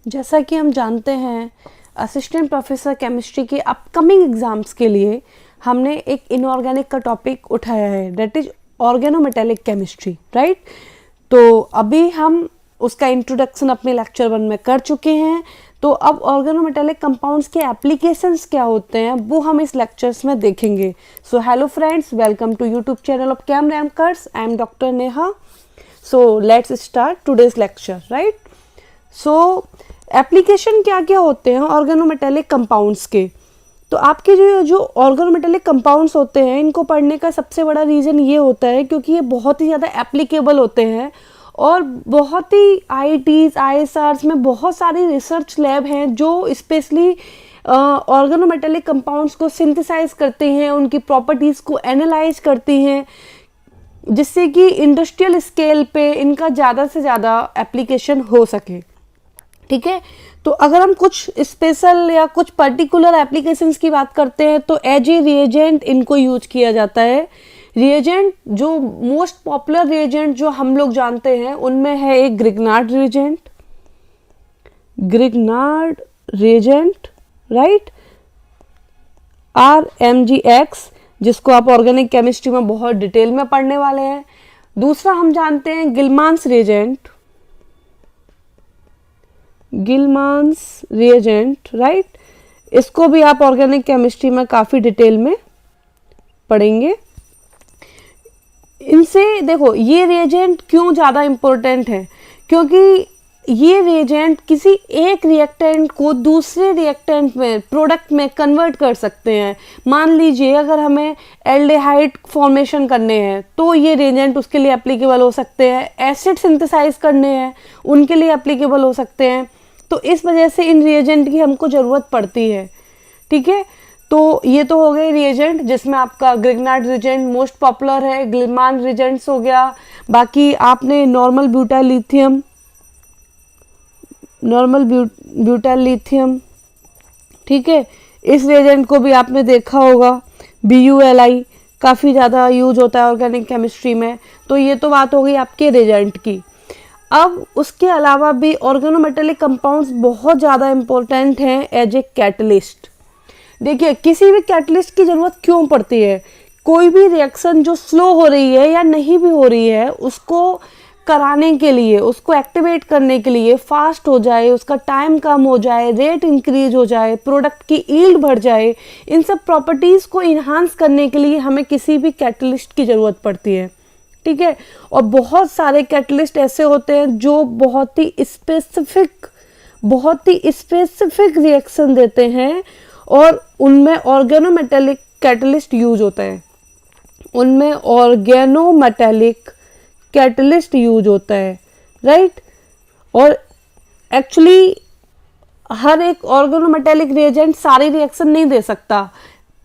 जैसा कि हम जानते हैं, असिस्टेंट प्रोफेसर केमिस्ट्री के अपकमिंग एग्जाम्स के लिए हमने एक इनऑर्गेनिक का टॉपिक उठाया है, that is organometallic chemistry, right. तो अभी हम उसका इंट्रोडक्शन अपने लेक्चर 1 में कर चुके हैं। तो अब ऑर्गेनोमेटेलिक कंपाउंड्स के एप्लीकेशंस क्या होते हैं वो हम इस लेक्चर्स में देखेंगे। So hello friends, welcome to YouTube channel of chem rankers. I am doctor Neha. So let's start today's lecture, right. So application क्या क्या होते हैं ऑर्गेनोमेटेलिक कंपाउंड्स के। तो आपके जो ऑर्गेनोमेटेलिक कंपाउंड्स होते हैं, इनको पढ़ने का सबसे बड़ा रीज़न ये होता है क्योंकि ये बहुत ही ज़्यादा एप्लीकेबल होते हैं और बहुत ही आईआईटीज आईएसआर्स में बहुत सारी रिसर्च लैब हैं जो स्पेशली ऑर्गेनोमेटेलिक कंपाउंड्स को सिंथेसाइज करते हैं, उनकी प्रॉपर्टीज़ को एनालाइज करती हैं, जिससे कि इंडस्ट्रियल स्केल पे इनका ज़्यादा से ज़्यादा एप्लीकेशन हो सके। ठीक है, तो अगर हम कुछ स्पेशल या कुछ पर्टिकुलर एप्लीकेशंस की बात करते हैं तो एज ए रिएजेंट इनको यूज किया जाता है। रिएजेंट जो मोस्ट पॉपुलर रिएजेंट जो हम लोग जानते हैं उनमें है एक ग्रिग्नार्ड रिएजेंट, राइट, RMGX, जिसको आप ऑर्गेनिक केमिस्ट्री में बहुत डिटेल में पढ़ने वाले हैं। दूसरा हम जानते हैं गिलमान्स रिएजेंट, राइट। इसको भी आप ऑर्गेनिक केमिस्ट्री में काफ़ी डिटेल में पढ़ेंगे। इनसे देखो ये रिएजेंट क्यों ज़्यादा इम्पोर्टेंट है, क्योंकि ये रिएजेंट किसी एक रिएक्टेंट को दूसरे रिएक्टेंट में प्रोडक्ट में कन्वर्ट कर सकते हैं। मान लीजिए अगर हमें एल्डिहाइड फॉर्मेशन करने हैं तो ये रिएजेंट उसके लिए एप्लीकेबल हो सकते हैं। एसिड सिंथेसाइज करने हैं उनके लिए एप्लीकेबल हो सकते हैं। तो इस वजह से इन रिएजेंट की हमको ज़रूरत पड़ती है। ठीक है, तो ये तो हो गए रिएजेंट जिसमें आपका ग्रिग्नार्ड रिएजेंट मोस्ट पॉपुलर है, गिलमान रिएजेंट्स हो गया। बाकी आपने नॉर्मल ब्यूटाइल लिथियम, ठीक है, इस रिएजेंट को भी आपने देखा होगा। BuLi काफ़ी ज़्यादा यूज होता है ऑर्गेनिक केमिस्ट्री में। तो ये तो बात हो गई आपके रिएजेंट की। अब उसके अलावा भी ऑर्गेनोमेटेलिक कंपाउंड्स बहुत ज़्यादा इम्पोर्टेंट हैं एज ए कैटलिस्ट। देखिए किसी भी कैटलिस्ट की ज़रूरत क्यों पड़ती है, कोई भी रिएक्शन जो स्लो हो रही है या नहीं भी हो रही है उसको कराने के लिए, उसको एक्टिवेट करने के लिए, फास्ट हो जाए, उसका टाइम कम हो जाए, रेट इंक्रीज हो जाए, प्रोडक्ट की यील्ड बढ़ जाए, इन सब प्रॉपर्टीज़ को इन्हांस करने के लिए हमें किसी भी कैटलिस्ट की ज़रूरत पड़ती है। ठीक है, और बहुत सारे कैटलिस्ट ऐसे होते हैं जो बहुत ही स्पेसिफिक रिएक्शन देते हैं और उनमें ऑर्गेनोमेटेलिक कैटलिस्ट यूज होता है, राइट। और एक्चुअली हर एक ऑर्गेनोमेटेलिक रिएजेंट सारी रिएक्शन नहीं दे सकता।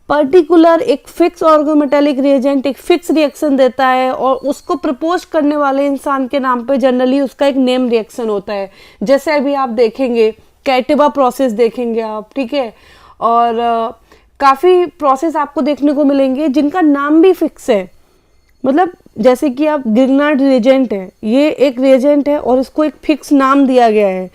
पर्टिकुलर एक फिक्स ऑर्गेनोमेटेलिक रिएजेंट एक फिक्स रिएक्शन देता है और उसको प्रपोज करने वाले इंसान के नाम पे जनरली उसका एक नेम रिएक्शन होता है। जैसे अभी आप देखेंगे कैटिवा प्रोसेस देखेंगे आप, ठीक है, और काफ़ी प्रोसेस आपको देखने को मिलेंगे जिनका नाम भी फिक्स है। मतलब जैसे कि आप ग्रिग्नार्ड रिएजेंट है, ये एक रिएजेंट है और इसको एक फिक्स नाम दिया गया है।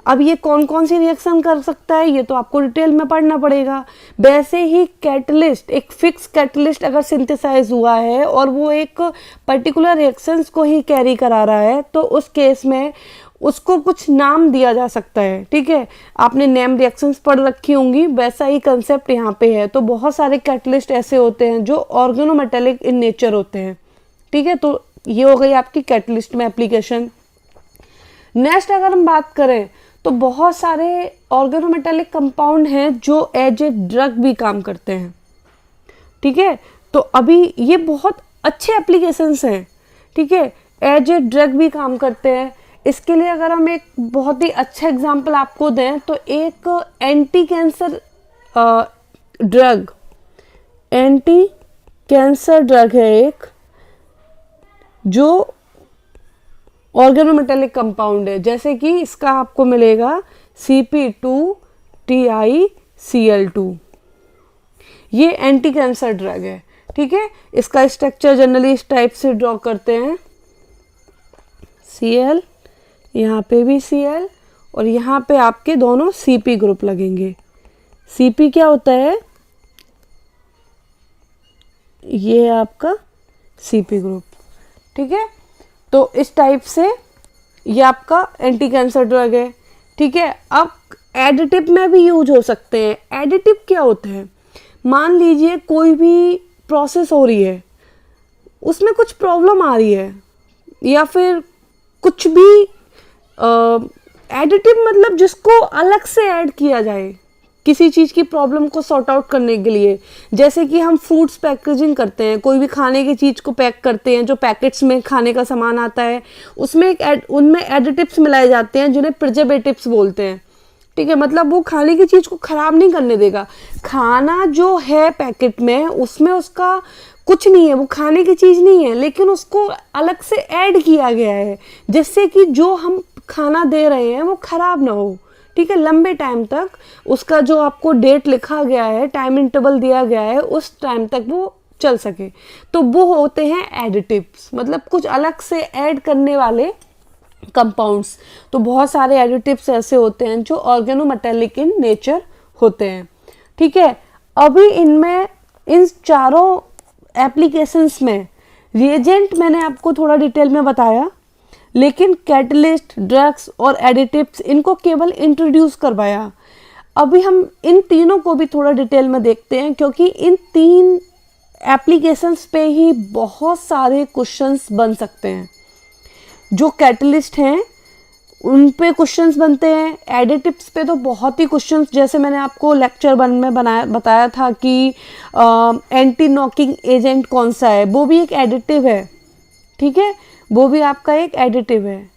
अब ये कौन कौन सी रिएक्शन कर सकता है ये तो आपको डिटेल में पढ़ना पड़ेगा। वैसे ही कैटलिस्ट, एक फिक्स कैटलिस्ट अगर सिंथेसाइज हुआ है और वो एक पर्टिकुलर रिएक्शंस को ही कैरी करा रहा है तो उस केस में उसको कुछ नाम दिया जा सकता है। ठीक है, आपने नेम रिएक्शंस पढ़ रखी होंगी, वैसा ही कंसेप्ट यहाँ पे है। तो बहुत सारे कैटलिस्ट ऐसे होते हैं जो ऑर्गेनोमेटेलिक इन नेचर होते हैं। ठीक है, तो ये हो गई आपकी कैटलिस्ट में एप्लीकेशन। नेक्स्ट अगर हम बात करें तो बहुत सारे ऑर्गेनोमेटेलिक कंपाउंड हैं जो एज ए ड्रग भी काम करते हैं। ठीक है, तो अभी ये बहुत अच्छे एप्लीकेशंस हैं। ठीक है, एज ए ड्रग भी काम करते हैं। इसके लिए अगर हम एक बहुत ही अच्छा एग्जांपल आपको दें तो एक एंटी कैंसर ड्रग है एक, जो ऑर्गेनोमेटेलिक कंपाउंड है। जैसे कि इसका आपको मिलेगा CP2TiCl2, ये एंटी कैंसर ड्रग है। ठीक है, इसका स्ट्रक्चर जनरली इस टाइप से ड्रॉ करते हैं, Cl, यहाँ पे भी Cl और यहाँ पे आपके दोनों Cp ग्रुप लगेंगे। Cp क्या होता है, ये है आपका Cp ग्रुप, ठीक है। तो इस टाइप से ये आपका एंटी कैंसर ड्रग है, ठीक है। अब एडिटिव में भी यूज हो सकते हैं। एडिटिव क्या होते हैं, मान लीजिए कोई भी प्रोसेस हो रही है, उसमें कुछ प्रॉब्लम आ रही है या फिर कुछ भी एडिटिव मतलब जिसको अलग से ऐड किया जाए किसी चीज़ की प्रॉब्लम को सॉर्ट आउट करने के लिए। जैसे कि हम फ्रूट्स पैकेजिंग करते हैं, कोई भी खाने की चीज़ को पैक करते हैं, जो पैकेट्स में खाने का सामान आता है उसमें उनमें एडिटिव्स मिलाए जाते हैं जिन्हें प्रिजर्वेटिव्स बोलते हैं, ठीक है। मतलब वो खाने की चीज़ को ख़राब नहीं करने देगा। खाना जो है पैकेट में उसमें उसका कुछ नहीं है, वो खाने की चीज़ नहीं है, लेकिन उसको अलग से ऐड किया गया है जिससे कि जो हम खाना दे रहे हैं वो ख़राब ना हो, ठीक है। लंबे टाइम तक उसका जो आपको डेट लिखा गया है, टाइम इंटरवल दिया गया है, उस टाइम तक वो चल सके, तो वो होते हैं एडिटिव्स, मतलब कुछ अलग से ऐड करने वाले कंपाउंड्स। तो बहुत सारे एडिटिव्स ऐसे होते हैं जो ऑर्गेनोमेटेलिक इन नेचर होते हैं, ठीक है। अभी इनमें इन चारों एप्लीकेशंस में रिएजेंट मैंने आपको थोड़ा डिटेल में बताया, लेकिन कैटलिस्ट, ड्रग्स और एडिटिव्स इनको केवल इंट्रोड्यूस करवाया। अभी हम इन तीनों को भी थोड़ा डिटेल में देखते हैं, क्योंकि इन तीन एप्लीकेशंस पे ही बहुत सारे क्वेश्चंस बन सकते हैं। जो कैटलिस्ट हैं उन पे क्वेश्चंस बनते हैं, एडिटिव्स पे तो बहुत ही क्वेश्चंस, जैसे मैंने आपको लेक्चर 1 में बताया था कि एंटी नॉकिंग एजेंट कौन सा है, वो भी एक एडिटिव है, ठीक है, वो भी आपका एक एडिटिव है।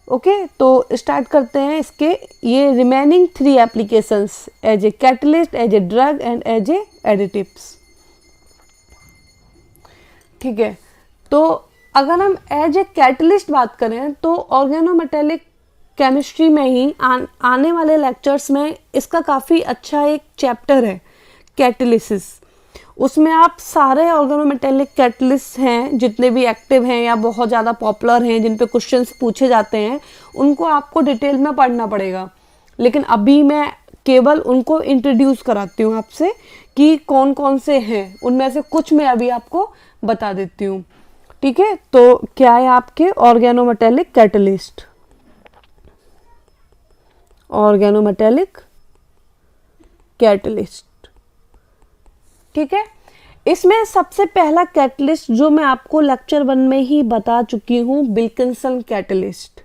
ओके, तो स्टार्ट करते हैं इसके ये remaining 3 applications as a catalyst, as a drug and as a additives, ठीक है। तो अगर हम एज ए कैटलिस्ट बात करें तो ऑर्गेनोमेटेलिक केमिस्ट्री में ही आने वाले लेक्चर्स में इसका काफ़ी अच्छा एक चैप्टर है कैटलिसिस। उसमें आप सारे ऑर्गेनोमेटेलिक कैटलिस्ट हैं जितने भी एक्टिव हैं या बहुत ज़्यादा पॉपुलर हैं, जिन पे क्वेश्चंस पूछे जाते हैं, उनको आपको डिटेल में पढ़ना पड़ेगा। लेकिन अभी मैं केवल उनको इंट्रोड्यूस कराती हूँ आपसे कि कौन कौन से हैं, उनमें से कुछ मैं अभी आपको बता देती हूँ, ठीक है। तो क्या है आपके ऑर्गेनोमेटेलिक कैटलिस्ट, ऑर्गेनोमेटेलिक कैटलिस्ट, ठीक है। इसमें सबसे पहला कैटलिस्ट जो मैं आपको लेक्चर 1 में ही बता चुकी हूं, विल्किंसन कैटलिस्ट।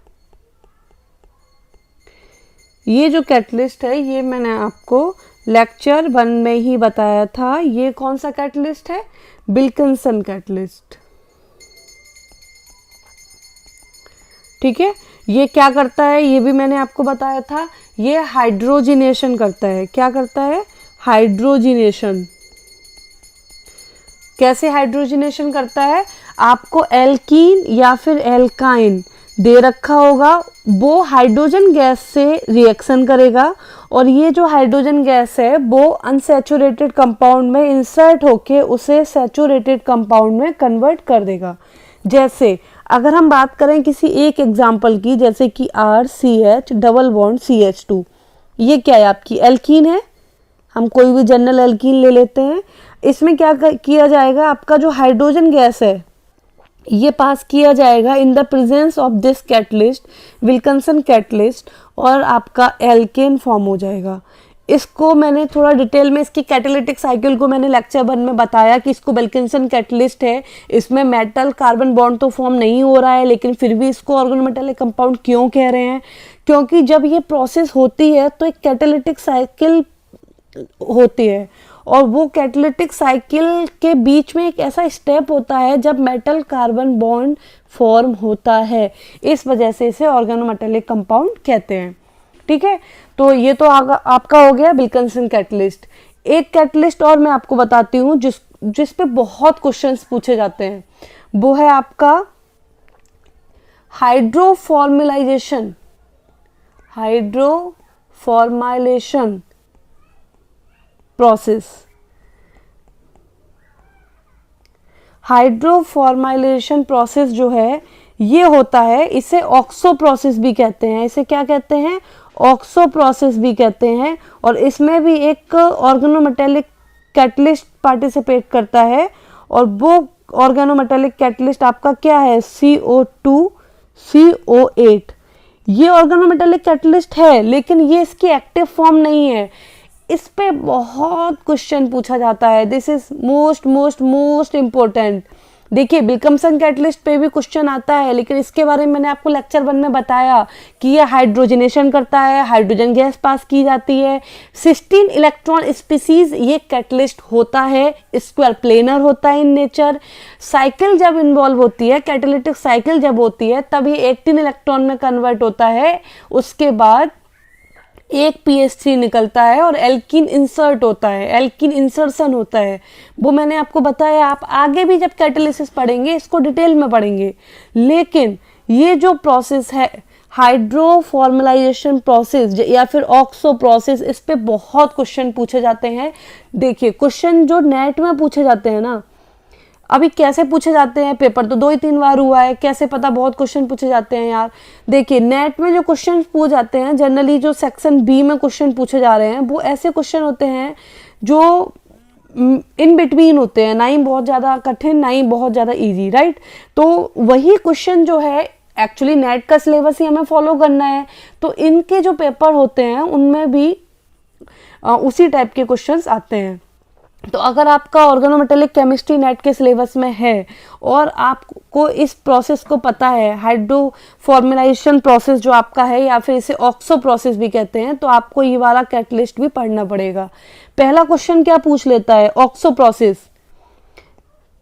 ये जो कैटलिस्ट है ये मैंने आपको लेक्चर 1 में ही बताया था। ये कौन सा कैटलिस्ट है, विल्किंसन कैटलिस्ट, ठीक है। ये क्या करता है ये भी मैंने आपको बताया था, ये हाइड्रोजिनेशन करता है। क्या करता है, हाइड्रोजिनेशन। कैसे हाइड्रोजिनेशन करता है, आपको एल्कीन या फिर एल्काइन दे रखा होगा, वो हाइड्रोजन गैस से रिएक्शन करेगा और ये जो हाइड्रोजन गैस है वो अनसैचुरेटेड कंपाउंड में इंसर्ट होके उसे सैचुरेटेड कंपाउंड में कन्वर्ट कर देगा। जैसे अगर हम बात करें किसी एक एग्जाम्पल की, जैसे कि RCH डबल बॉन्ड CH2, ये क्या है आपकी एल्कीन है, हम कोई भी जनरल एल्कीन ले लेते हैं। इसमें क्या किया जाएगा, आपका जो हाइड्रोजन गैस है ये पास किया जाएगा in the presence of this catalyst, Wilkinson catalyst, और आपका एल्केन फॉर्म हो जाएगा। इसको मैंने थोड़ा डिटेल में इसकी कैटालिटिक साइकिल को मैंने लेक्चर 1 में बताया कि इसको विल्किंसन कैटलिस्ट है, इसमें मेटल कार्बन बॉन्ड तो फॉर्म नहीं हो रहा है, लेकिन फिर भी इसको ऑर्गेनोमेटेलिक कंपाउंड क्यों कह रहे हैं, क्योंकि जब ये प्रोसेस होती है तो एक कैटालिटिक साइकिल होती है और वो कैटालिटिक साइकिल के बीच में एक ऐसा स्टेप होता है जब मेटल कार्बन बॉन्ड फॉर्म होता है, इस वजह से इसे ऑर्गेनोमेटेलिक कंपाउंड कहते हैं, ठीक है। तो ये तो आपका हो गया विल्किंसन कैटलिस्ट। एक कैटलिस्ट और मैं आपको बताती हूँ जिस पे बहुत क्वेश्चंस पूछे जाते हैं, वो है आपका हाइड्रोफॉर्मिलाइजेशन, हाइड्रोफॉर्माइलेशन प्रोसेस। हाइड्रोफॉर्माइलेशन प्रोसेस जो है ये होता है, इसे ऑक्सो प्रोसेस भी कहते हैं। इसे क्या कहते हैं, ऑक्सो प्रोसेस भी कहते हैं, और इसमें भी एक ऑर्गेनोमेटेलिक कैटलिस्ट पार्टिसिपेट करता है, और वो ऑर्गेनोमेटेलिक कैटलिस्ट आपका क्या है, CO2 CO8। ये ऑर्गेनोमेटेलिक कैटलिस्ट है, लेकिन ये इसकी एक्टिव फॉर्म नहीं है। इस पे बहुत क्वेश्चन पूछा जाता है, this is most most most important. देखिए विल्कमसन कैटलिस्ट पे भी क्वेश्चन आता है, लेकिन इसके बारे में मैंने आपको लेक्चर 1 में बताया कि ये हाइड्रोजनेशन करता है, हाइड्रोजन गैस पास की जाती है, 16 इलेक्ट्रॉन स्पीसीज ये कैटलिस्ट होता है, स्क्वायर प्लेनर होता है इन नेचर। साइकिल जब इन्वॉल्व होती है, कैटालिटिक साइकिल जब होती है, तब ये 18 इलेक्ट्रॉन में कन्वर्ट होता है, उसके बाद एक PH3 निकलता है और एल्कीन इंसर्ट होता है, एल्कीन इंसर्शन होता है। वो मैंने आपको बताया, आप आगे भी जब कैटालिसिस पढ़ेंगे इसको डिटेल में पढ़ेंगे। लेकिन ये जो प्रोसेस है हाइड्रोफॉर्मलाइजेशन प्रोसेस या फिर ऑक्सो प्रोसेस, इस पे बहुत क्वेश्चन पूछे जाते हैं। देखिए क्वेश्चन जो नेट में पूछे जाते हैं ना, अभी कैसे पूछे जाते हैं, पेपर तो 2 ही 3 बार हुआ है, कैसे पता बहुत क्वेश्चन पूछे जाते हैं यार। देखिए नेट में जो क्वेश्चन पूछे जाते हैं, जनरली जो सेक्शन बी में क्वेश्चन पूछे जा रहे हैं, वो ऐसे क्वेश्चन होते हैं जो इन बिटवीन होते हैं, ना ही बहुत ज़्यादा कठिन ना ही बहुत ज़्यादा इजी, राइट। तो वही क्वेश्चन जो है, एक्चुअली नेट का सिलेबस ही हमें फॉलो करना है, तो इनके जो पेपर होते हैं उनमें भी उसी टाइप के क्वेश्चंस आते हैं। तो अगर आपका ऑर्गेनोमेटेलिक केमिस्ट्री नेट के सिलेबस में है और आपको इस प्रोसेस को पता है, हाइड्रोफॉर्मलाइजेशन प्रोसेस जो आपका है, या फिर इसे ऑक्सो प्रोसेस भी कहते हैं, तो आपको ये वाला कैटलिस्ट भी पढ़ना पड़ेगा। पहला क्वेश्चन क्या पूछ लेता है, ऑक्सो प्रोसेस।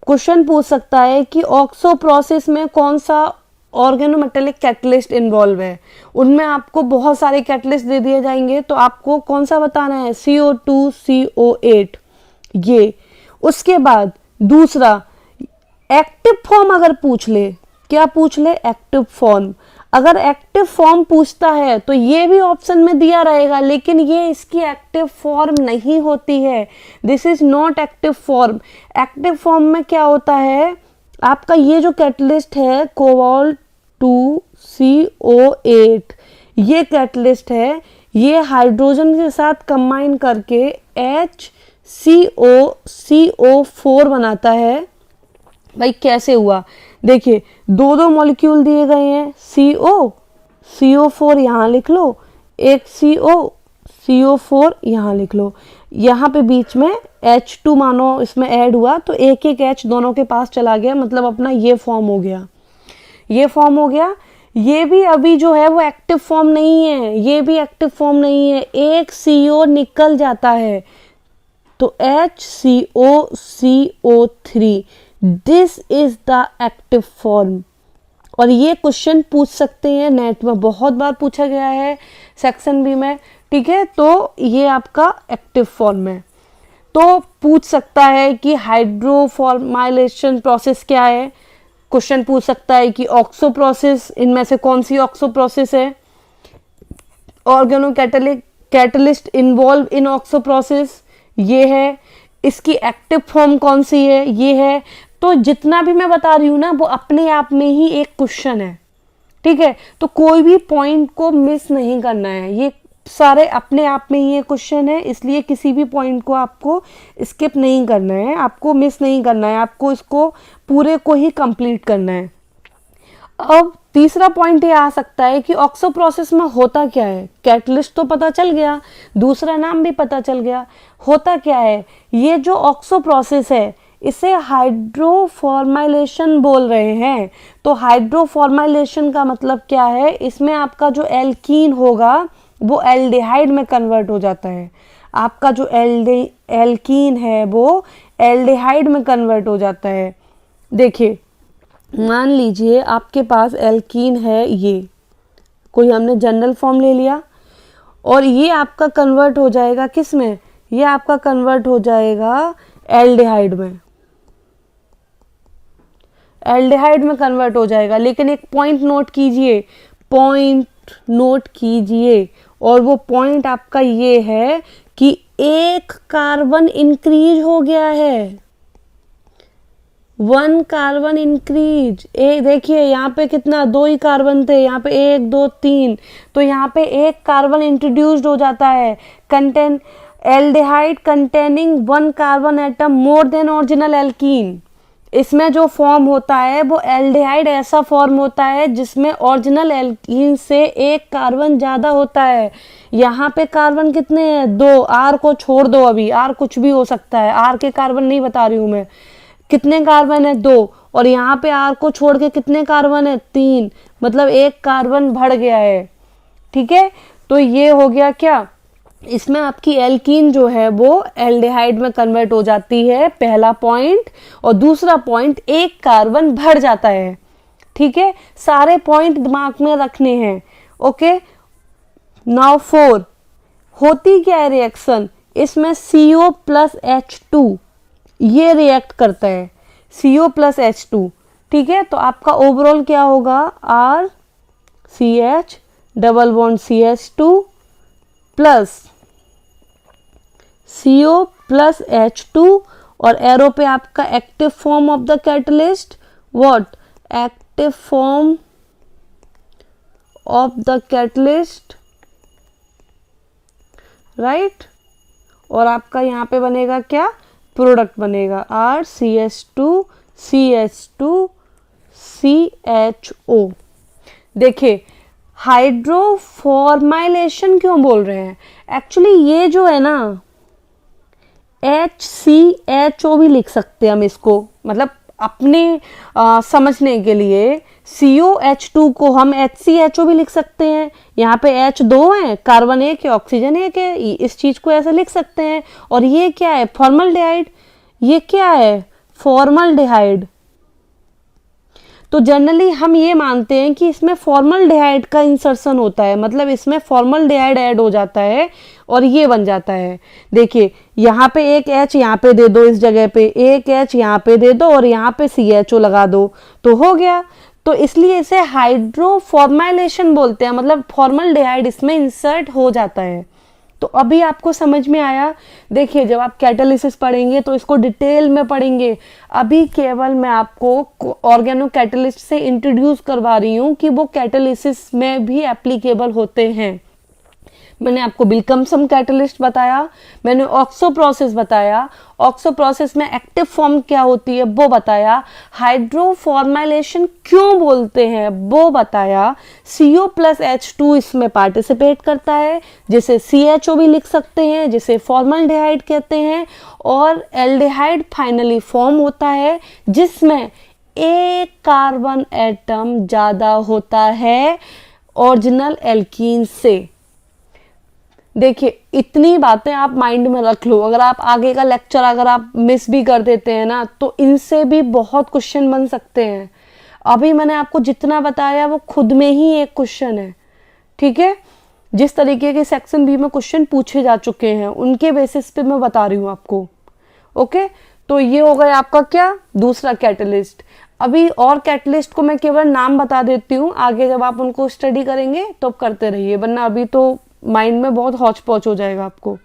क्वेश्चन पूछ सकता है कि ऑक्सो प्रोसेस में कौन सा ऑर्गेनोमेटेलिक कैटलिस्ट इन्वॉल्व है। उनमें आपको बहुत सारे कैटलिस्ट दे दिए जाएंगे, तो आपको कौन सा बताना है, CO2 CO8 ये। उसके बाद दूसरा एक्टिव फॉर्म अगर पूछ ले, क्या पूछ ले, एक्टिव फॉर्म। अगर एक्टिव फॉर्म पूछता है तो ये भी ऑप्शन में दिया रहेगा, लेकिन ये इसकी एक्टिव फॉर्म नहीं होती है, this is not active form. Active form में क्या होता है, आपका ये जो कैटलिस्ट है कोबाल्ट 2 CO8, ये कैटलिस्ट है, ये हाइड्रोजन के साथ कंबाइन करके HCO4 बनाता है। भाई कैसे हुआ, देखिए 2 मॉलिक्यूल दिए गए हैं, CO4 यहाँ लिख लो, एक CO4 यहाँ लिख लो, यहाँ पे बीच में H2 मानो इसमें ऐड हुआ, तो एक एक H दोनों के पास चला गया, मतलब अपना ये फॉर्म हो गया, ये फॉर्म हो गया। ये भी अभी जो है वो एक्टिव फॉर्म नहीं है, ये भी एक्टिव फॉर्म नहीं है, एक CO निकल जाता है, तो HCOCO3, this is the active form. और ये क्वेश्चन पूछ सकते हैं नेट में, बहुत बार पूछा गया है सेक्शन बी में, ठीक है। तो ये आपका एक्टिव फॉर्म है। तो पूछ सकता है कि हाइड्रोफॉर्माइलेशन प्रोसेस क्या है, क्वेश्चन पूछ सकता है कि ऑक्सो प्रोसेस, इनमें से कौन सी ऑक्सो प्रोसेस है, catalyst involve in oxo process ये है, इसकी एक्टिव फॉर्म कौन सी है, ये है। तो जितना भी मैं बता रही हूँ ना, वो अपने आप में ही एक क्वेश्चन है, ठीक है। तो कोई भी पॉइंट को मिस नहीं करना है, ये सारे अपने आप में ही एक क्वेश्चन है, इसलिए किसी भी पॉइंट को आपको स्किप नहीं करना है, आपको मिस नहीं करना है, आपको इसको पूरे को ही कंप्लीट करना है। अब तीसरा पॉइंट ये आ सकता है कि ऑक्सो प्रोसेस में होता क्या है, कैटलिस्ट तो पता चल गया, दूसरा नाम भी पता चल गया, होता क्या है। ये जो ऑक्सो प्रोसेस है इसे हाइड्रोफॉर्माइलेशन बोल रहे हैं। तो हाइड्रोफॉर्माइलेशन का मतलब क्या है, इसमें आपका जो एल्कीन होगा वो एल्डिहाइड में कन्वर्ट हो जाता है, आपका जो एल्कीन है वो एल्डिहाइड में कन्वर्ट हो जाता है। देखिए मान लीजिए आपके पास एल्कीन है, ये कोई हमने जनरल फॉर्म ले लिया, और ये आपका कन्वर्ट हो जाएगा किस में, ये आपका कन्वर्ट हो जाएगा एल्डिहाइड में, एल्डिहाइड में कन्वर्ट हो जाएगा। लेकिन एक पॉइंट नोट कीजिए, पॉइंट नोट कीजिए, और वो पॉइंट आपका ये है कि एक कार्बन इंक्रीज हो गया है, 1 कार्बन इंक्रीज। देखिए यहाँ पे कितना, 2 ही कार्बन थे, यहाँ पे 1 2 3, तो यहाँ पे 1 कार्बन इंट्रोड्यूस्ड हो जाता है। Contain aldehyde containing 1 carbon atom more than original alkene. इसमें जो फॉर्म होता है वो एल्डिहाइड ऐसा फॉर्म होता है जिसमें ओरिजिनल एल्कीन से 1 कार्बन ज़्यादा होता है। यहाँ पे कार्बन कितने हैं, 2। आर को छोड़ दो, अभी आर कुछ भी हो सकता है, आर के कार्बन नहीं बता रही हूँ मैं। कितने कार्बन है, 2, और यहाँ पे आर को छोड़ के कितने कार्बन है, 3, मतलब 1 कार्बन बढ़ गया है। ठीक है, तो ये हो गया क्या, इसमें आपकी एल्कीन जो है वो एल्डिहाइड में कन्वर्ट हो जाती है, पहला पॉइंट। और दूसरा पॉइंट, 1 कार्बन बढ़ जाता है। ठीक है, सारे पॉइंट दिमाग में रखने हैं। ओके, नाउ 4 होती क्या है रिएक्शन, इसमें CO प्लस H2 ये रिएक्ट करता है, CO प्लस H2। ठीक है, तो आपका ओवरऑल क्या होगा, RCH double bond CH2 plus CO plus H2, और एरो पे आपका active form of the catalyst, what, active form of the catalyst, right. और आपका यहाँ पे बनेगा क्या, प्रोडक्ट बनेगा RCH2 CH2 CHO। देखिए हाइड्रोफॉर्माइलेशन क्यों बोल रहे हैं, एक्चुअली ये जो है ना, HCHO भी लिख सकते हैं हम इसको, मतलब अपने समझने के लिए। COH2 को हम HCHO भी लिख सकते हैं। यहाँ पे H 2 है, कार्बन 1 है, ऑक्सीजन 1 है, इस चीज को ऐसे लिख सकते हैं। और ये क्या है, फॉर्मल्डिहाइड। ये क्या है, फॉर्मल्डिहाइड। तो जनरली हम ये मानते हैं कि इसमें फॉर्मल्डिहाइड का इंसर्शन होता है, मतलब इसमें फॉर्मल्डिहाइड ऐड हो जाता है और ये बन जाता है। देखिए यहाँ पे एक H यहाँ पे दे दो, इस जगह पे एक H यहाँ पे दे दो और यहाँ पे CHO लगा दो, तो हो गया। तो इसलिए इसे हाइड्रोफॉर्माइलेशन बोलते हैं, मतलब फॉर्मल्डिहाइड इसमें इंसर्ट हो जाता है। तो अभी आपको समझ में आया। देखिए जब आप कैटालिसिस पढ़ेंगे तो इसको डिटेल में पढ़ेंगे। अभी केवल मैं आपको ऑर्गेनो कैटलिस्ट से इंट्रोड्यूस करवा रही हूँ कि वो कैटालिसिस में भी एप्लीकेबल होते हैं। मैंने आपको बिल्कमसम कैटलिस्ट बताया, मैंने ऑक्सो प्रोसेस बताया, ऑक्सो प्रोसेस में एक्टिव फॉर्म क्या होती है वो बताया, हाइड्रोफॉर्माइलेशन क्यों बोलते हैं वो बताया, CO प्लस H2 इसमें पार्टिसिपेट करता है, जिसे CHO भी लिख सकते हैं, जिसे फॉर्मल्डिहाइड कहते हैं, और एल्डिहाइड फाइनली फॉर्म होता है जिसमें 1 कार्बन एटम ज्यादा होता है ओरिजिनल एल्कीन से। देखिए इतनी बातें आप माइंड में रख लो। अगर आप आगे का लेक्चर अगर आप मिस भी कर देते हैं ना, तो इनसे भी बहुत क्वेश्चन बन सकते हैं। अभी मैंने आपको जितना बताया वो खुद में ही एक क्वेश्चन है। ठीक है, जिस तरीके के सेक्शन बी में क्वेश्चन पूछे जा चुके हैं उनके बेसिस पे मैं बता रही हूँ आपको। ओके, तो ये हो गया आपका क्या, दूसरा कैटलिस्ट। अभी और कैटलिस्ट को मैं केवल नाम बता देती हूँ, आगे जब आप उनको स्टडी करेंगे तो करते रहिए, वरना अभी तो माइंड में बहुत हौच पौच हो जाएगा आपको।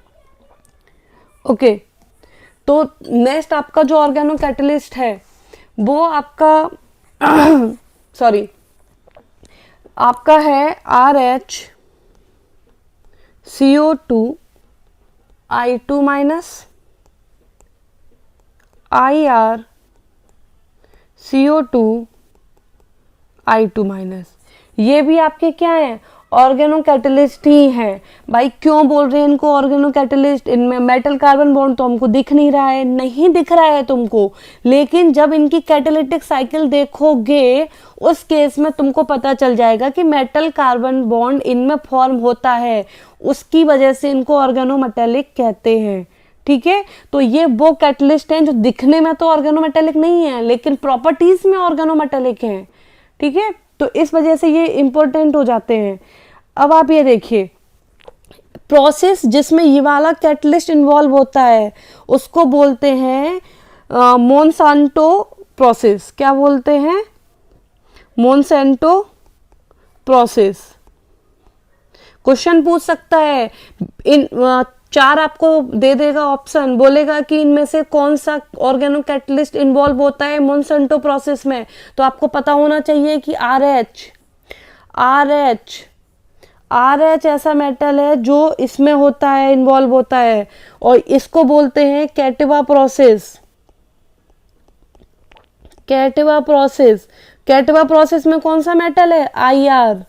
ओके, तो नेक्स्ट आपका जो ऑर्गेनो कैटलिस्ट है वो आपका सॉरी आपका है RH CO2 I2 minus IrCO2 I2 minus. ये भी आपके क्या है, ऑर्गेनो कैटलिस्ट ही है। भाई क्यों बोल रहे हैं इनको ऑर्गेनो कैटलिस्ट, इनमें मेटल कार्बन बॉन्ड तो हमको दिख नहीं रहा है, नहीं दिख रहा है तुमको, लेकिन जब इनकी कैटालिटिक साइकिल देखोगे उस केस में तुमको पता चल जाएगा कि मेटल कार्बन बॉन्ड इनमें फॉर्म होता है, उसकी वजह से इनको ऑर्गेनोमेटेलिक कहते हैं। ठीक है, तो ये वो कैटलिस्ट हैं जो दिखने में तो ऑर्गेनोमेटेलिक नहीं है लेकिन प्रॉपर्टीज में ऑर्गेनोमेटेलिक हैं। ठीक है, तो इस वजह से ये इंपॉर्टेंट हो जाते हैं। अब आप ये देखिए, प्रोसेस जिसमें ये वाला कैटलिस्ट इन्वॉल्व होता है उसको बोलते हैं मोनसांटो प्रोसेस। क्या बोलते हैं, मोनसेंटो प्रोसेस। क्वेश्चन पूछ सकता है, इन 4 आपको दे देगा ऑप्शन, बोलेगा कि इनमें से कौन सा ऑर्गेनो कैटलिस्ट इन्वॉल्व होता है मोनसेंटो प्रोसेस में, तो आपको पता होना चाहिए कि आर एच ऐसा मेटल है जो इसमें होता है, इन्वॉल्व होता है, और इसको बोलते हैं कैटिवा प्रोसेस। कैटिवा प्रोसेस में कौन सा मेटल है, आईआर।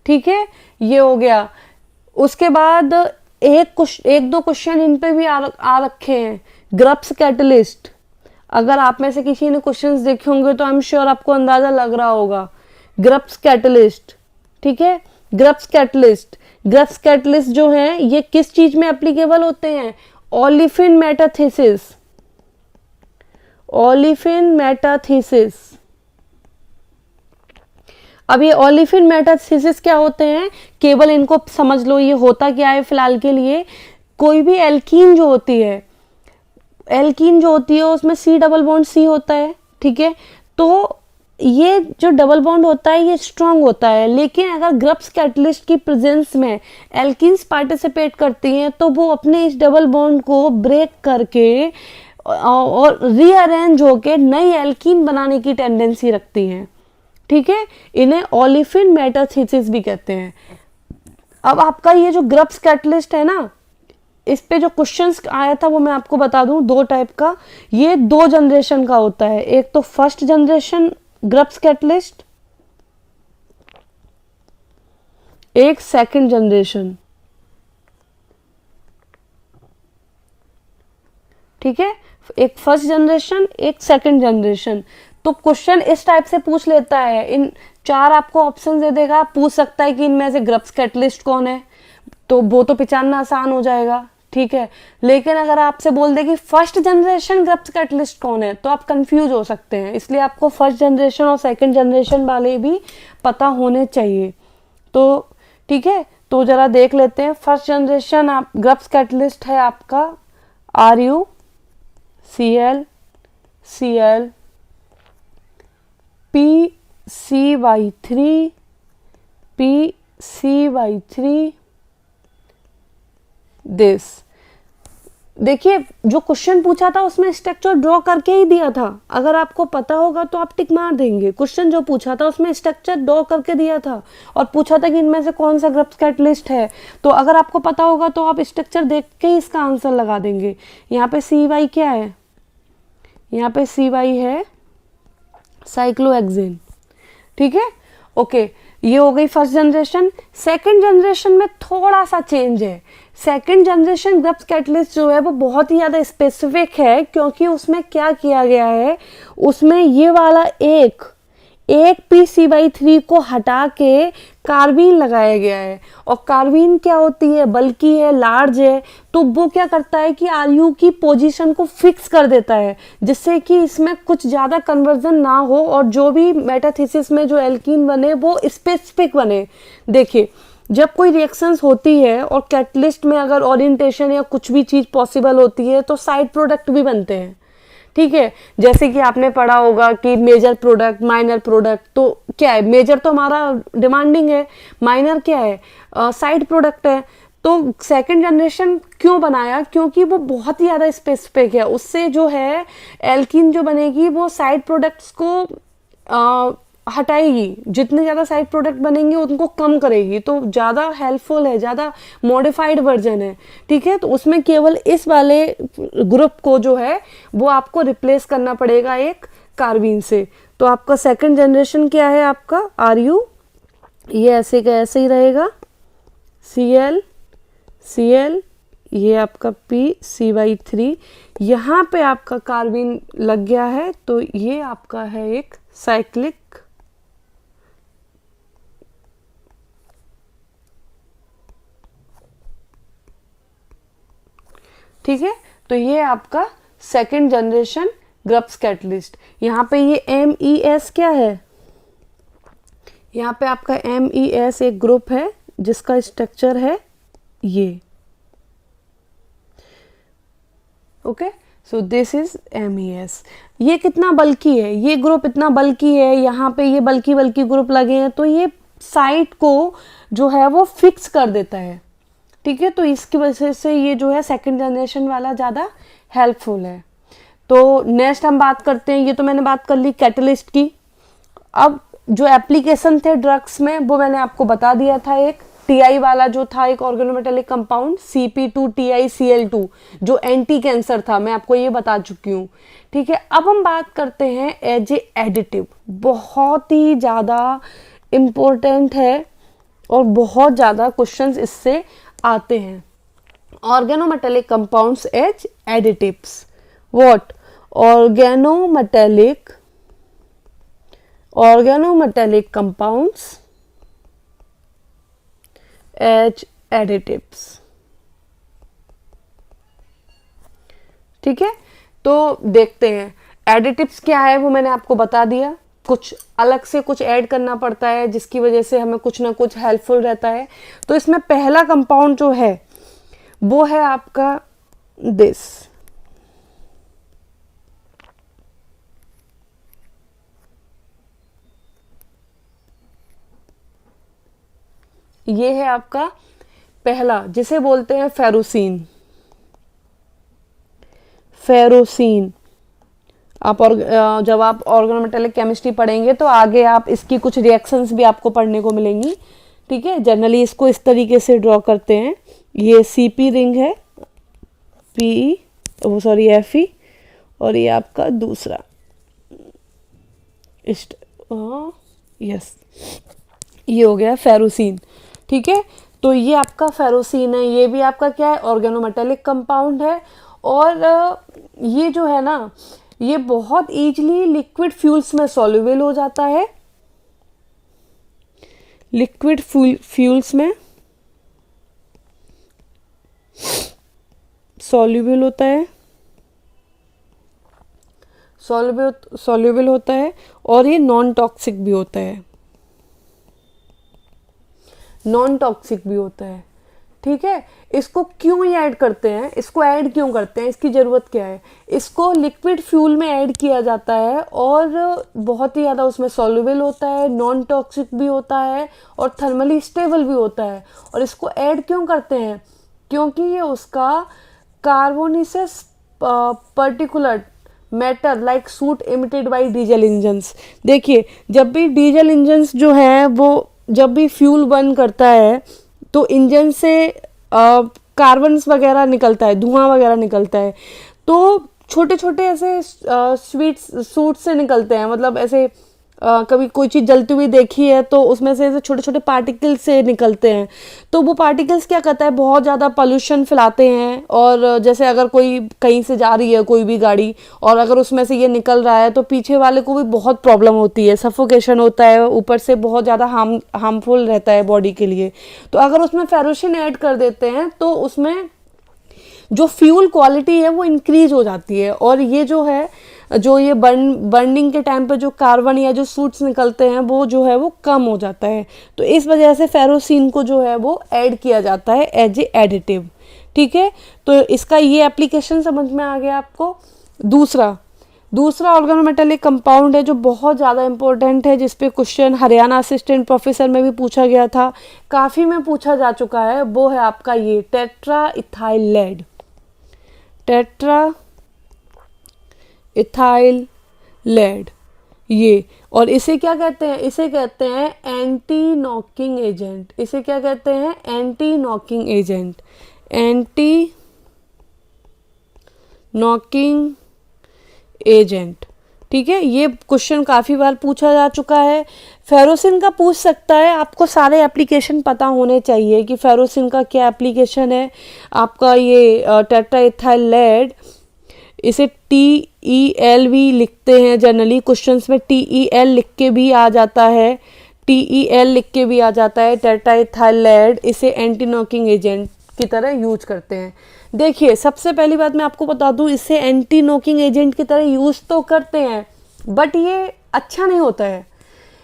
ठीक है, ये हो गया। उसके बाद एक दो क्वेश्चन इन पे भी आ रखे हैं। ग्रप्स कैटलिस्ट, अगर आप में से किसी ने क्वेश्चंस देखे होंगे तो आई एम श्योर आपको अंदाजा लग रहा होगा। ग्रप्स कैटलिस्ट, ठीक है, ग्रप्स कैटलिस्ट जो हैं ये किस चीज में एप्लीकेबल होते हैं, ओलिफिन मेटाथीसिस। अब ये ओलिफिन मेटाथीसिस क्या होते हैं, केवल इनको समझ लो, ये होता क्या है फिलहाल के लिए। कोई भी एल्कीन जो होती है उसमें C डबल बॉन्ड C होता है, ठीक है, तो ये जो डबल बॉन्ड होता है ये स्ट्रांग होता है, लेकिन अगर ग्रप्स कैटलिस्ट की प्रेजेंस में एल्कीन्स पार्टिसिपेट करती हैं तो वो अपने इस डबल बॉन्ड को ब्रेक करके और रीअरेंज होके नई एल्कीन बनाने की टेंडेंसी रखती हैं। ठीक है, इन्हें ओलिफिन मेटाथीसिस भी कहते हैं। अब आपका ये जो ग्रप्स कैटलिस्ट है ना, इस पे जो क्वेश्चंस आया था वो मैं आपको बता दूं, 2 टाइप का। ये 2 जनरेशन का होता है, एक तो फर्स्ट जनरेशन ग्रप्स कैटलिस्ट, एक सेकंड जनरेशन। ठीक है, एक फर्स्ट जनरेशन, एक सेकंड जनरेशन। तो क्वेश्चन इस टाइप से पूछ लेता है, इन 4 आपको ऑप्शन दे देगा, पूछ सकता है कि इनमें से ग्रप्स कैटलिस्ट कौन है, तो वो तो पहचानना आसान हो जाएगा। ठीक है, लेकिन अगर आपसे बोल दे कि फर्स्ट जनरेशन ग्रप्स कैटलिस्ट कौन है, तो आप कंफ्यूज हो सकते हैं। इसलिए आपको फर्स्ट जनरेशन और सेकंड जनरेशन वाले भी पता होने चाहिए। तो ठीक है, तो जरा देख लेते हैं। फर्स्ट जनरेशन आप ग्रप्स कैटलिस्ट है आपका RuCl Cl PCY3 दिस। देखिए जो क्वेश्चन पूछा था उसमें स्ट्रक्चर ड्रॉ करके ही दिया था, अगर आपको पता होगा तो आप टिक मार देंगे। क्वेश्चन जो पूछा था उसमें स्ट्रक्चर ड्रॉ करके दिया था और पूछा था कि इनमें से कौन सा ग्रप्स कैटलिस्ट है, तो अगर आपको पता होगा तो आप स्ट्रक्चर देख के ही इसका आंसर लगा देंगे। यहाँ पे CY क्या है, यहाँ पे CY है साइक्लोहेक्सेन। ठीक है, ओके, ये हो गई फर्स्ट जनरेशन। सेकंड जनरेशन में थोड़ा सा चेंज है। सेकंड जनरेशन ग्रप्स कैटलिस्ट जो है वो बहुत ही ज़्यादा स्पेसिफिक है, क्योंकि उसमें क्या किया गया है, उसमें ये वाला एक PCY3 को हटा के कार्बीन लगाया गया है। और कार्बीन क्या होती है, बल्कि है, लार्ज है, तो वो क्या करता है कि Ru की पोजीशन को फिक्स कर देता है, जिससे कि इसमें कुछ ज़्यादा कन्वर्जन ना हो और जो भी मेटाथीसिस में जो एल्कीन बने वो स्पेसिफिक बने। देखिए जब कोई रिएक्शंस होती है और कैटलिस्ट में अगर ओरिएंटेशन या कुछ भी चीज़ पॉसिबल होती है तो साइड प्रोडक्ट भी बनते हैं। ठीक है, जैसे कि आपने पढ़ा होगा कि मेजर प्रोडक्ट, माइनर प्रोडक्ट, तो क्या है, मेजर तो हमारा डिमांडिंग है, माइनर क्या है, साइड प्रोडक्ट है। तो सेकंड जनरेशन क्यों बनाया, क्योंकि वो बहुत ही ज़्यादा स्पेसिफिक है, उससे जो है एल्कीन जो बनेगी वो साइड प्रोडक्ट्स को हटाएगी, जितने ज़्यादा साइड प्रोडक्ट बनेंगे उनको कम करेगी, तो ज़्यादा हेल्पफुल है, ज़्यादा मॉडिफाइड वर्जन है। ठीक है, तो उसमें केवल इस वाले ग्रुप को जो है वो आपको रिप्लेस करना पड़ेगा एक कार्बीन से। तो आपका सेकंड जनरेशन क्या है, आपका Ru, ये ऐसे का ऐसे ही रहेगा, Cl, ये आपका PCY3, यहाँ पे आपका कार्बीन लग गया है, तो ये आपका है एक साइक्लिक ठीक है, तो ये आपका सेकंड जनरेशन ग्रप्स कैटलिस्ट। यहाँ पे ये MES क्या है, यहाँ पे आपका MES एक ग्रुप है जिसका स्ट्रक्चर है ये। Okay, so this is MES। ये कितना बल्कि है, ये ग्रुप इतना बल्कि है, यहाँ पे ये बल्कि ग्रुप लगे हैं, तो ये साइट को जो है वो फिक्स कर देता है, ठीक है। तो इसकी वजह से ये जो है सेकंड जनरेशन वाला ज़्यादा हेल्पफुल है। तो नेक्स्ट हम बात करते हैं, ये तो मैंने बात कर ली कैटलिस्ट की। अब जो एप्लीकेशन थे ड्रग्स में वो मैंने आपको बता दिया था, एक टीआई वाला जो था, एक ऑर्गेनोमेटेलिक कंपाउंड CP2TiCl2 जो एंटी कैंसर था, मैं आपको ये बता चुकी हूँ, ठीक है। अब हम बात करते हैं एज ए एडिटिव, बहुत ही ज़्यादा इम्पोर्टेंट है और बहुत ज़्यादा क्वेश्चंस इससे आते हैं। Organometallic compounds as additives, what? organometallic compounds as additives, ठीक है। तो देखते हैं एडिटिव्स क्या है, वो मैंने आपको बता दिया। कुछ अलग से कुछ ऐड करना पड़ता है जिसकी वजह से हमें कुछ ना कुछ हेल्पफुल रहता है। तो इसमें पहला कंपाउंड जो है वो है आपका दिस, ये है आपका पहला, जिसे बोलते हैं फेरोसीन। फेरोसीन आप और जब आप ऑर्गेनोमेटेलिक केमिस्ट्री पढ़ेंगे तो आगे आप इसकी कुछ रिएक्शंस भी आपको पढ़ने को मिलेंगी, ठीक है। जनरली इसको इस तरीके से ड्रॉ करते हैं, ये CP रिंग है, Fe, और ये आपका दूसरा यस, ये हो गया फेरोसीन, ठीक है। तो ये आपका फेरोसीन है, ये भी आपका क्या है, ऑर्गेनोमेटेलिक कंपाउंड है। और ये जो है ना, ये बहुत इजीली लिक्विड फ्यूल्स में सॉल्युबल हो जाता है, लिक्विड फ्यूल्स में सॉल्युबल होता है, सॉल्युबल होता है, और ये नॉन टॉक्सिक भी होता है, नॉन टॉक्सिक भी होता है, ठीक है। इसको क्यों ये ऐड करते हैं, इसको ऐड क्यों करते हैं, इसकी ज़रूरत क्या है? इसको लिक्विड फ्यूल में ऐड किया जाता है और बहुत ही ज़्यादा उसमें सॉल्युबल होता है, नॉन टॉक्सिक भी होता है और थर्मली स्टेबल भी होता है। और इसको ऐड क्यों करते हैं? क्योंकि ये उसका carbonaceous particular matter like soot emitted by diesel engines. देखिए, जब भी डीजल इंजन्स जो हैं वो जब भी फ्यूल बर्न करता है तो इंजन से कार्बन्स वगैरह निकलता है, धुआं वगैरह निकलता है, तो छोटे छोटे ऐसे सूट से निकलते हैं, मतलब ऐसे कभी कोई चीज़ जलती हुई देखी है तो उसमें से ऐसे छोटे छोटे पार्टिकल्स से निकलते हैं। तो वो पार्टिकल्स क्या करता है, बहुत ज़्यादा पोल्यूशन फैलाते हैं। और जैसे अगर कोई कहीं से जा रही है कोई भी गाड़ी और अगर उसमें से ये निकल रहा है तो पीछे वाले को भी बहुत प्रॉब्लम होती है, सफोकेशन होता है, ऊपर से बहुत ज़्यादा हार्मफुल रहता है बॉडी के लिए। तो अगर उसमें फेरोसिन ऐड कर देते हैं तो उसमें जो फ्यूल क्वालिटी है वो इंक्रीज हो जाती है और ये जो है जो ये बर्निंग के टाइम पे जो कार्बन या जो सूट्स निकलते हैं वो जो है वो कम हो जाता है। तो इस वजह से फेरोसिन को जो है वो ऐड किया जाता है एज ए एडिटिव, ठीक है। तो इसका ये एप्लीकेशन समझ में आ गया आपको। दूसरा ऑर्गेनोमेटेलिक कंपाउंड है जो बहुत ज़्यादा इंपॉर्टेंट है, जिसपे क्वेश्चन हरियाणा असिस्टेंट प्रोफेसर में भी पूछा गया था, काफ़ी में पूछा जा चुका है, वो है आपका ये tetra ethyl lead. Tetra ethyl lead ये, और इसे क्या कहते हैं, इसे कहते हैं एंटी नॉकिंग एजेंट। इसे क्या कहते हैं, anti knocking agent, anti knocking agent, ठीक है। ये क्वेश्चन काफ़ी बार पूछा जा चुका है। फेरोसिन का पूछ सकता है, आपको सारे एप्लीकेशन पता होने चाहिए कि फेरोसिन का क्या एप्लीकेशन है। आपका ये टेट्रा इथाइल लेड, इसे TeL भी लिखते हैं जनरली, क्वेश्चंस में TeL लिख के भी आ जाता है, TeL लिख के भी आ जाता है टेट्रा इथाइल लेड। इसे एंटी नॉकिंग एजेंट की तरह यूज करते हैं। देखिए, सबसे पहली बात मैं आपको बता दूं, इससे एंटी नॉकिंग एजेंट की तरह यूज तो करते हैं बट ये अच्छा नहीं होता है।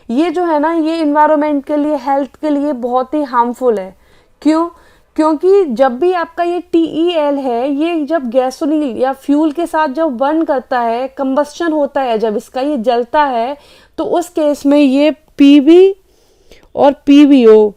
ये जो है ना, ये इन्वायरमेंट के लिए, हेल्थ के लिए बहुत ही हार्मफुल है। क्यों? क्योंकि जब भी आपका ये TeL है, ये जब गैसोलीन या फ्यूल के साथ जब बर्न करता है, कंबस्शन होता है, जब इसका ये जलता है, तो उस केस में ये PB और पीवीओ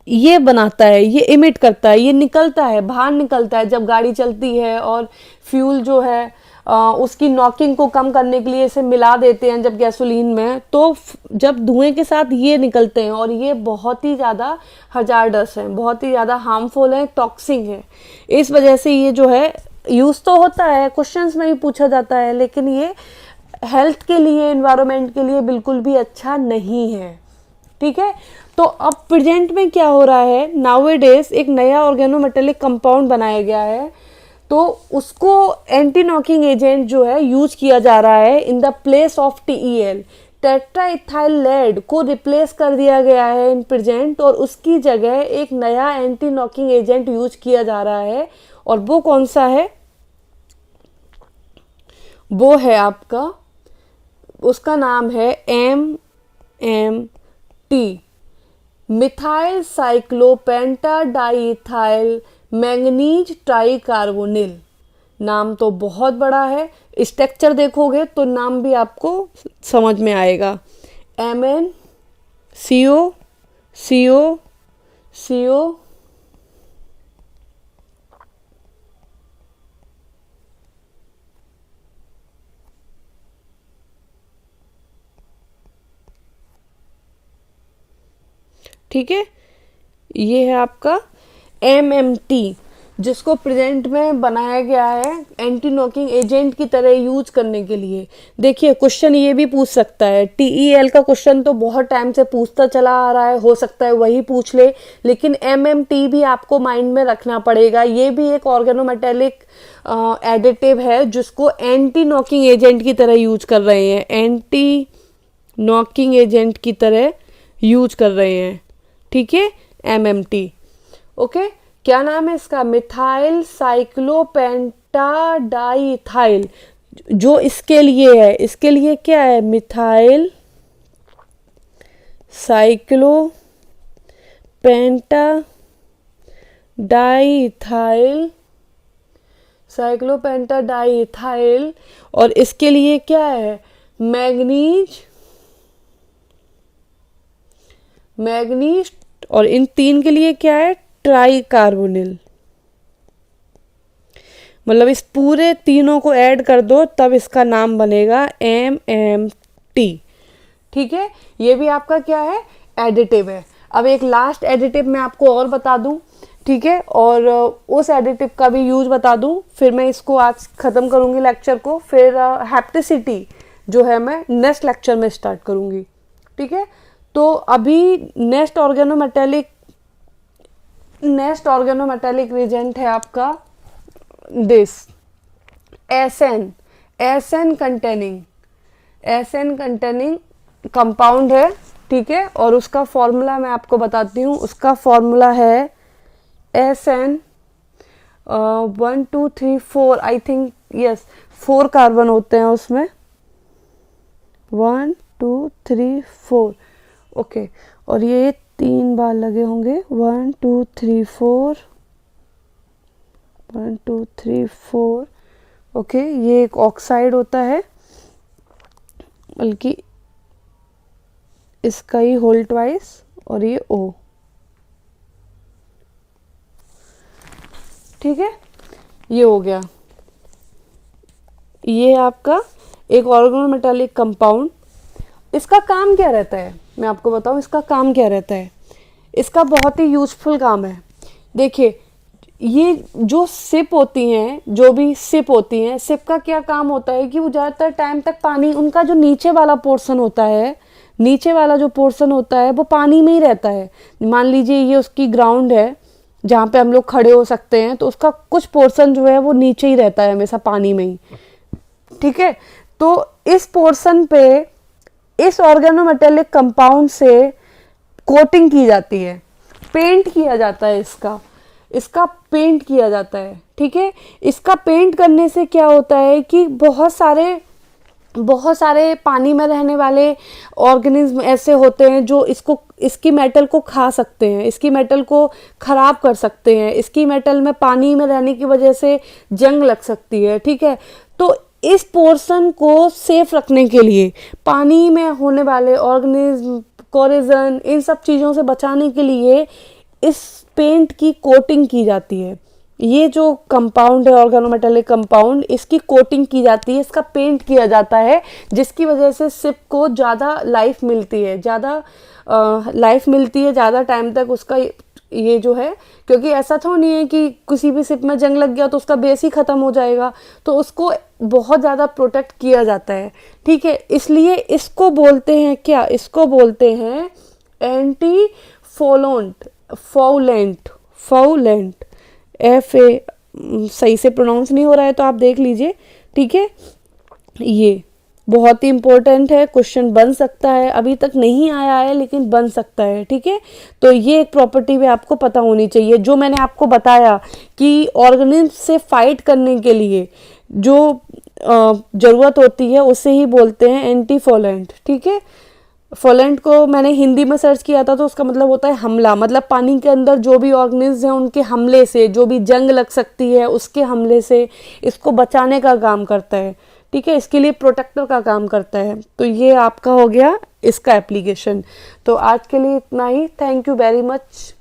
ये बनाता है, ये इमिट करता है, ये निकलता है, बाहर निकलता है जब गाड़ी चलती है और फ्यूल जो है उसकी नॉकिंग को कम करने के लिए इसे मिला देते हैं जब गैसोलीन में, तो जब धुएं के साथ ये निकलते हैं और ये बहुत ही ज़्यादा हजार्डस हैं, बहुत ही ज़्यादा हार्मफुल हैं, टॉक्सिक है। इस वजह से ये जो है यूज़ तो होता है, क्वेश्चंस में भी पूछा जाता है, लेकिन ये हेल्थ के लिए, एनवायरनमेंट के लिए बिल्कुल भी अच्छा नहीं है। ठीक है, तो अब प्रेजेंट में क्या हो रहा है, नाउअडेज एक नया ऑर्गेनोमेटेलिक कंपाउंड बनाया गया है, तो उसको एंटी नॉकिंग एजेंट जो है यूज किया जा रहा है in the place of TEL, tetraethyl lead को रिप्लेस कर दिया गया है इन प्रेजेंट, और उसकी जगह एक नया एंटी नॉकिंग एजेंट यूज किया जा रहा है, और वो कौन सा है, वो है आपका, उसका नाम है MMT, मिथाइल साइक्लोपेंटाडाइथाइल मैंगनीज ट्राइकार्बोनिल। नाम तो बहुत बड़ा है, स्ट्रक्चर देखोगे तो नाम भी आपको समझ में आएगा। MnCO CO CO ठीक है, ये है आपका MMT, जिसको प्रेजेंट में बनाया गया है एंटी नॉकिंग एजेंट की तरह यूज करने के लिए। देखिए क्वेश्चन ये भी पूछ सकता है, TEL का क्वेश्चन तो बहुत टाइम से पूछता चला आ रहा है, हो सकता है वही पूछ ले, लेकिन MMT भी आपको माइंड में रखना पड़ेगा। ये भी एक ऑर्गेनोमेटेलिक एडिटिव है जिसको एंटी नॉकिंग एजेंट की तरह यूज कर रहे हैं, एंटी नॉकिंग एजेंट की तरह यूज कर रहे हैं। ठीक है, MMT। ओके, क्या नाम है इसका, मिथाइल साइक्लोपेंटाडाइथाइल, जो इसके लिए है, इसके लिए क्या है, मिथाइल साइक्लोपेंटाडाइथाइल, और इसके लिए क्या है, मैग्नीज, और इन तीन के लिए क्या है, ट्राइकार्बोनिल। मतलब इस पूरे तीनों को ऐड कर दो तब इसका नाम बनेगा MMT। ठीक है, ये भी आपका क्या है, एडिटिव है। अब एक लास्ट एडिटिव मैं आपको और बता दूं, ठीक है, और उस एडिटिव का भी यूज बता दूं, फिर मैं इसको आज खत्म करूंगी लेक्चर को, फिर हैप्टिसिटी जो है मैं नेक्स्ट लेक्चर में स्टार्ट करूंगी। ठीक है, तो अभी नेक्स्ट ऑर्गेनोमेटेलिक रिएजेंट है आपका दिस एसएन कंटेनिंग कंपाउंड है। ठीक है, और उसका फॉर्मूला मैं आपको बताती हूँ, उसका फॉर्मूला है SN 1 2 3 4, I think yes 4 carbon होते हैं उसमें, 1 2 3 4, ओके, और ये 3 बार लगे होंगे, 1 2 3 4, 1 2 3 4, ओके। ये एक ऑक्साइड होता है, बल्कि इसका ही होल ट्वाइस, और ये O। ठीक है, ये हो गया, ये आपका एक ऑर्गेनोमेटेलिक कंपाउंड। इसका काम क्या रहता है, मैं आपको बताऊं इसका काम क्या रहता है। इसका बहुत ही यूजफुल काम है। देखिए, ये जो सिप होती हैं, जो भी सिप होती हैं, सिप का क्या काम होता है कि वो ज़्यादातर टाइम तक पानी, उनका जो नीचे वाला पोर्शन होता है, नीचे वाला जो पोर्शन होता है वो पानी में ही रहता है। मान लीजिए ये उसकी ग्राउंड है जहाँ पे हम लोग खड़े हो सकते हैं, तो उसका कुछ पोर्शन जो है वो नीचे ही रहता है, हमेशा पानी में ही। ठीक है, तो इस पोर्शन पे इस ऑर्गेनोमेटेलिक कंपाउंड से कोटिंग की जाती है, पेंट किया जाता है, इसका पेंट किया जाता है। ठीक है, इसका पेंट करने से क्या होता है कि बहुत सारे पानी में रहने वाले ऑर्गेनिज्म ऐसे होते हैं जो इसकी मेटल को खा सकते हैं, इसकी मेटल को खराब कर सकते हैं, इसकी मेटल में पानी में रहने की वजह से जंग लग सकती है। ठीक है, तो इस पोर्शन को सेफ रखने के लिए, पानी में होने वाले ऑर्गेनिज्म कोरेजन, इन सब चीज़ों से बचाने के लिए इस पेंट की कोटिंग की जाती है। ये जो कंपाउंड है ऑर्गेनोमेटेलिक कंपाउंड, इसकी कोटिंग की जाती है, इसका पेंट किया जाता है, जिसकी वजह से सिप को ज़्यादा लाइफ मिलती है, ज़्यादा टाइम तक उसका ये जो है, क्योंकि ऐसा तो नहीं है कि किसी भी सिप में जंग लग गया तो उसका बेस ही ख़त्म हो जाएगा, तो उसको बहुत ज़्यादा प्रोटेक्ट किया जाता है। ठीक है, इसलिए इसको बोलते हैं क्या, इसको बोलते हैं एंटी फॉउलेंट। सही से प्रोनाउंस नहीं हो रहा है तो आप देख लीजिए। ठीक है, ये बहुत ही इंपॉर्टेंट है, क्वेश्चन बन सकता है, अभी तक नहीं आया है लेकिन बन सकता है। ठीक है, तो ये एक प्रॉपर्टी भी आपको पता होनी चाहिए। जो मैंने आपको बताया कि ऑर्गेनिज्म से फाइट करने के लिए जो ज़रूरत होती है उसे ही बोलते हैं एंटीफॉलेंट। ठीक है, फॉलेंट को मैंने हिंदी में सर्च किया था तो उसका मतलब होता है हमला, मतलब पानी के अंदर जो भी ऑर्गेनिज्म हैं उनके हमले से, जो भी जंग लग सकती है उसके हमले से इसको बचाने का काम करता है। ठीक है, इसके लिए प्रोटेक्टर का काम करता है। तो ये आपका हो गया इसका एप्लीकेशन। तो आज के लिए इतना ही। Thank you very much.